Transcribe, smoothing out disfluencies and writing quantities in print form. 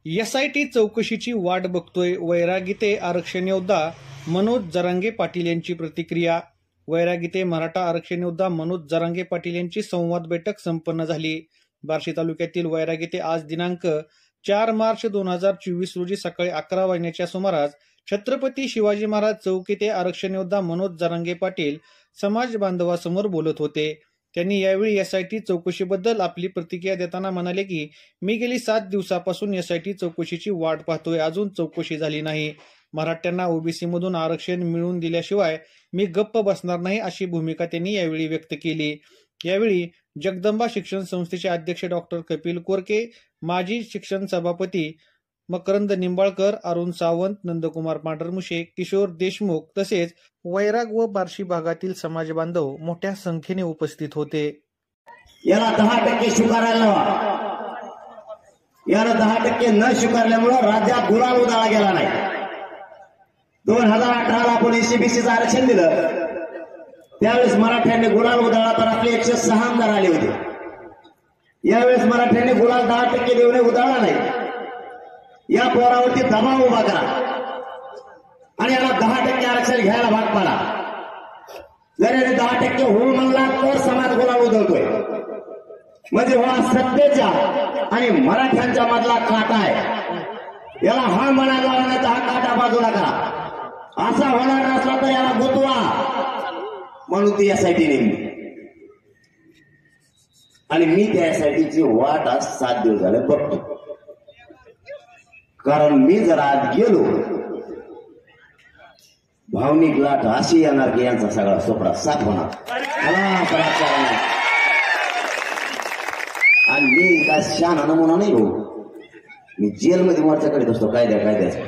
SIT चौकशीची वाट बघतोय वैरागिते आरक्षण योद्धा मनोज जरांगे पाटील यांची प्रतिक्रिया. वैरागिते मराठा आरक्षण योद्धा मनोज जरांगे पाटील यांची संवाद बैठक संपन्न झाली. बार्शी तालुक्यातील वैरागिते आज दिनांक 4 मार्च 2024 रोजी सकाळी 11 वाजण्याच्या सुमारास छत्रपती शिवाजी महाराज चौक येथे आरक्षण योद्धा मनोज जरांगे पाटील समाज बांधवासमोर बोलत होते. त्यांनी यावेळी एसआयटी चौकशीबद्दल आपली प्रतिक्रिया देताना म्हणाले की मी गेली 7 दिवसापासून एसआयटी चौकशीची वाट पाहतोय, अजून चौकशी झाली नाही. मराठ्यांना ओबीसी मधून आरक्षण मिळवून दिल्याशिवाय मी गप्प बसणार नाही अशी भूमिका त्यांनी यावेळी व्यक्त केली. यावेळी जगदंबा शिक्षण संस्थेचे अध्यक्ष डॉक्टर कपिल कोरके, माजी शिक्षण सभापती मकरंद निंबाळकर, अरुण सावंत, नंदकुमार पांढरमुशे, किशोर देशमुख तसेच वैराग व बार्शी भागातील समाज बांधव मोठ्या संख्येने उपस्थित होते. याला 10% स्वीकारायला याला 10% न स्वीकारल्यामुळे राज्यात गुलाल उधळला गेला नाही. 2018ला आपण एससीबीसीचं आरक्षण दिलं, त्यावेळेस मराठ्यांनी गुलाल उधळला तर आपले 106 आमदार आले होते. यावेळेस मराठ्यांनी गुलाल 10% देऊन उधळला नाही. या पोरावरती दबाव उभा करा आणि याला 10% आरक्षण घ्यायला भाग पाडा. जर याने 10% हो म्हणला तर समाज गुलाल उधळतोय, म्हणजे हा सत्तेच्या आणि मराठ्यांच्या मधला काटा आहे. याला हा म्हणायला लावण्याचा हा काटा बाजूला करा. असा होणार नसला तर याला गुतवा म्हणून ती एसआयटी नेमली. आणि मी त्या एसआयटीची वाट आज 7 दिवस झाले बघतो. कारण मी जर आज गेलो, भावनिक लाट अशी येणार की यांचा सगळा सोपडा साफ होणार. आणि मी काय शहाणा नमुना नाही हो, मी जेलमध्ये मोर्चा करीत असतो कायद्याचं.